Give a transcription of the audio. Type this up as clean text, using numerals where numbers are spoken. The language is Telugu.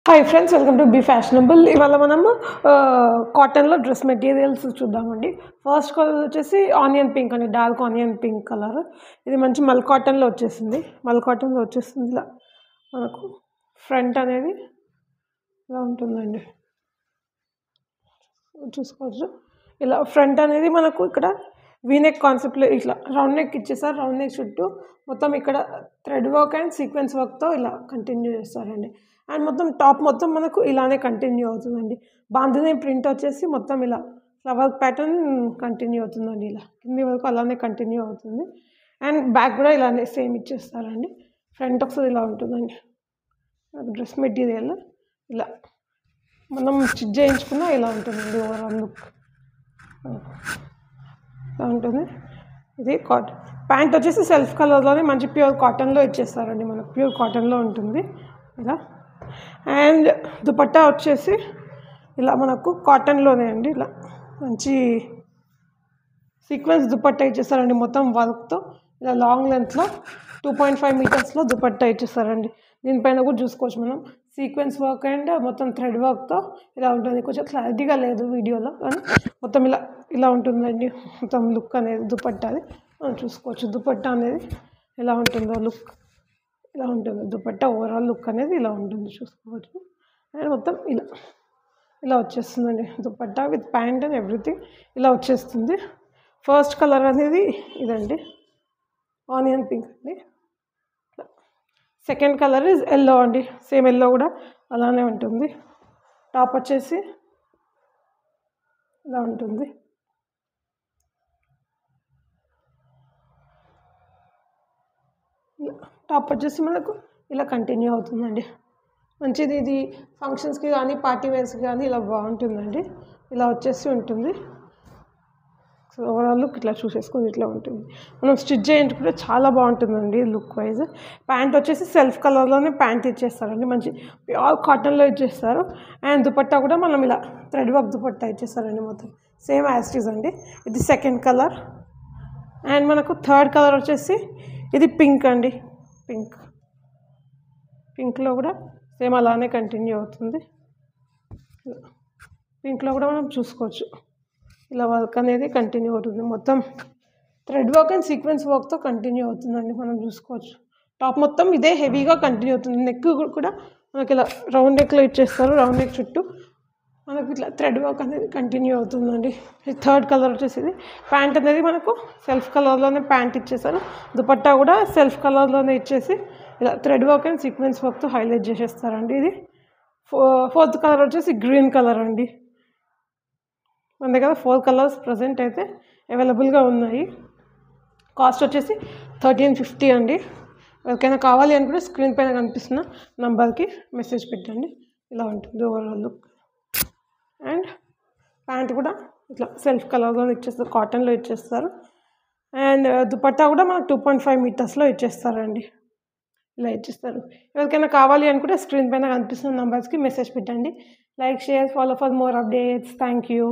Hi friends, welcome to be fashionable. ఇవాళ మనము కాటన్లో డ్రెస్ మెటీరియల్స్ చూద్దామండి. ఫస్ట్ కలర్ వచ్చేసి ఆనియన్ పింక్ అండి, డార్క్ ఆనియన్ పింక్ కలర్. ఇది మంచి మల్ కాటన్లో వచ్చేసింది. మల్ కాటన్లో వచ్చేసింది. ఇలా మనకు ఫ్రంట్ అనేది ఇలా ఉంటుందండి, చూసుకోవచ్చు. ఇలా ఫ్రంట్ అనేది మనకు ఇక్కడ వీనెక్ కాన్సెప్ట్లో ఇట్లా రౌండ్ నెక్ ఇచ్చేసారు. రౌండ్ నెక్ చుట్టూ మొత్తం ఇక్కడ థ్రెడ్ వర్క్ అండ్ సీక్వెన్స్ వర్క్తో ఇలా కంటిన్యూ చేస్తారండి. అండ్ మొత్తం టాప్ మొత్తం మనకు ఇలానే కంటిన్యూ అవుతుందండి. బాందిని ప్రింట్ వచ్చేసి మొత్తం ఇలా ఫ్లవర్ ప్యాటర్న్ కంటిన్యూ అవుతుందండి. ఇలా కింది వరకు అలానే కంటిన్యూ అవుతుంది. అండ్ బ్యాక్ కూడా ఇలానే సేమ్ ఇచ్చేస్తారండి. ఫ్రంట్ ఒకసారి ఇలా ఉంటుందండి. డ్రెస్ మెటీరియల్ ఇలా మనం స్టిచ్ చేయించుకున్నా ఇలా ఉంటుందండి. ఓవరాల్ లుక్ ఇలా ఉంటుంది. ఇది కాటన్ ప్యాంట్ వచ్చేసి సెల్ఫ్ కలర్లోనే మంచి ప్యూర్ కాటన్లో ఇచ్చేస్తారండి. మనకు ప్యూర్ కాటన్లో ఉంటుంది ఇలా. అండ్ దుపట్టా వచ్చేసి ఇలా మనకు కాటన్లోనే అండి. ఇలా మంచి సీక్వెన్స్ దుపట్టా ఇచ్చేస్తారండి. మొత్తం వర్క్తో ఇలా లాంగ్ లెంత్లో 2.5 మీటర్స్లో దుపట్టా ఇచ్చేస్తారండి. దీనిపైన కూడా చూసుకోవచ్చు మనం సీక్వెన్స్ వర్క్ అండ్ మొత్తం థ్రెడ్ వర్క్తో ఇలా ఉంటుంది. కొంచెం క్లారిటీగా లేదు వీడియోలో, కానీ మొత్తం ఇలా ఇలా ఉంటుందండి. మొత్తం లుక్ అనేది దుపట్టాది మనం చూసుకోవచ్చు. దుపట్టా అనేది ఎలా ఉంటుందో లుక్ ఇలా ఉంటుంది. దుపట్టా ఓవరాల్ లుక్ అనేది ఇలా ఉంటుంది, చూసుకోవచ్చు. అండ్ మొత్తం ఇలా ఇలా వచ్చేస్తుందండి. Dupatta with pant and everything ఇలా వచ్చేస్తుంది. ఫస్ట్ కలర్ అనేది ఇదండి, ఆనియన్ పింక్ అండి. సెకండ్ కలర్ ఇస్ ఎల్లో అండి. సేమ్ ఎల్లో కూడా అలానే ఉంటుంది. టాప్ వచ్చేసి ఇలా ఉంటుంది. టాప్ వచ్చేసి మనకు ఇలా కంటిన్యూ అవుతుందండి. మంచిది. ఇది ఫంక్షన్స్కి కానీ పార్టీ వేర్స్కి కానీ ఇలా బాగుంటుందండి. ఇలా వచ్చేసి ఉంటుంది. సో ఓవరాల్ లుక్ ఇట్లా చూసేసుకొని ఇట్లా ఉంటుంది. మనం స్టిచ్ చేయించుకుంటే చాలా బాగుంటుందండి లుక్ వైజ్. ప్యాంట్ వచ్చేసి సెల్ఫ్ కలర్లోనే ప్యాంట్ ఇచ్చేస్తారండి. మంచి ప్యూర్ కాటన్లో ఇచ్చేస్తారు. అండ్ దుపట్టా కూడా మనం ఇలా థ్రెడ్ వర్క్ దుపట్టా ఇచ్చేస్తారండి. మొత్తం సేమ్ యాజ్ ఇట్ ఈజ్ అండి. ఇది సెకండ్ కలర్. అండ్ మనకు థర్డ్ కలర్ వచ్చేసి ఇది పింక్ అండి. పింక్లో కూడా సేమ్ అలానే కంటిన్యూ అవుతుంది. పింక్లో కూడా మనం చూసుకోవచ్చు ఇలా వర్క్ అనేది కంటిన్యూ అవుతుంది. మొత్తం థ్రెడ్ వర్క్ అండ్ సీక్వెన్స్ వర్క్తో కంటిన్యూ అవుతుందండి. మనం చూసుకోవచ్చు. టాప్ మొత్తం ఇదే హెవీగా కంటిన్యూ అవుతుంది. నెక్ కూడా మనకి ఇలా రౌండ్ నెక్లో ఇచ్చేస్తారు. రౌండ్ నెక్ చుట్టూ మనకు ఇట్లా థ్రెడ్ వర్క్ అనేది కంటిన్యూ అవుతుందండి. థర్డ్ కలర్ వచ్చేసి ప్యాంట్ అనేది మనకు సెల్ఫ్ కలర్లోనే ప్యాంట్ ఇచ్చేసారు. దుపట్టా కూడా సెల్ఫ్ కలర్లోనే ఇచ్చేసి ఇలా థ్రెడ్ వర్క్ అండ్ సీక్వెన్స్ వర్క్తో హైలైట్ చేసేస్తారండి. ఇది ఫోర్త్ కలర్ వచ్చేసి గ్రీన్ కలర్ అండి. మన దగ్గర 4 కలర్స్ ప్రజెంట్ అయితే అవైలబుల్గా ఉన్నాయి. కాస్ట్ వచ్చేసి 1350 అండి. ఎవరికైనా కావాలి అనుకుంటే స్క్రీన్ పైన కనిపిస్తున్న నంబర్కి మెసేజ్ పెట్టండి. ఇలా ఉంటుంది ఓవరాల్ లుక్. అండ్ ప్యాంట్ కూడా ఇట్లా సెల్ఫ్ కలర్లో ఇచ్చేస్తారు, కాటన్లో ఇచ్చేస్తారు. అండ్ దుపట్టా కూడా మనకు 2.5 మీటర్స్లో ఇచ్చేస్తారండి. ఇలా ఇచ్చేస్తారు. ఎవరికైనా కావాలి అనుకుంటే స్క్రీన్ పైన కనిపిస్తున్న నంబర్స్కి మెసేజ్ పెట్టండి. Like, share, follow for more updates. Thank you.